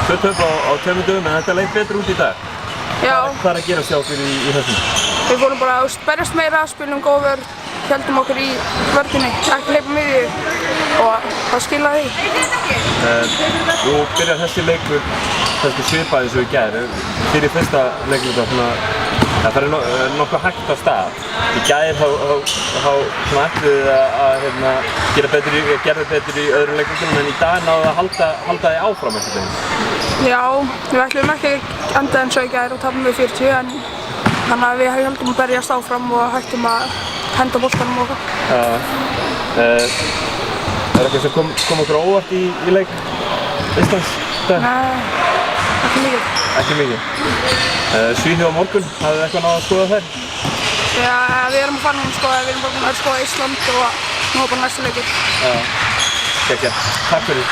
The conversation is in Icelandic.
Tvö töp á 2 dögum, en þetta leit betur út í dag. Já. Hvað að gerast hjá okkur í þessum? Við fórum bara að berjast meira, spilum góð vörn, héldum okkur í vörninni, ekki hleypa miðju og það skilaði því. Nú byrjar þessi leikur kannski svipaði eins og í gær. Fyrir fyrsta leikluta það farið nokkuð hægt á stað. Í gær þá ætluðu þið að gera betur í öðrum leiklutum, en í dag náðu að halda þið áfram einhvern veginn. Já, við ætlum ekki að enda eins og í gær og tapum við 40, en þannig að við höldum að berjast áfram og hættum að henda boltanum og okkar. Eitthvað sem kom okkur óvart í leik Íslands í dag? Nei, ekki mikið. Ekki mikið. Svíþjóð á morgun, hafið þið eitthvað náð að skoða þær? Já, við erum að fara núna að skoða, við erum bara búin að skoða Ísland og nú er bara næsta leikur. Geggjað. Takk fyrir.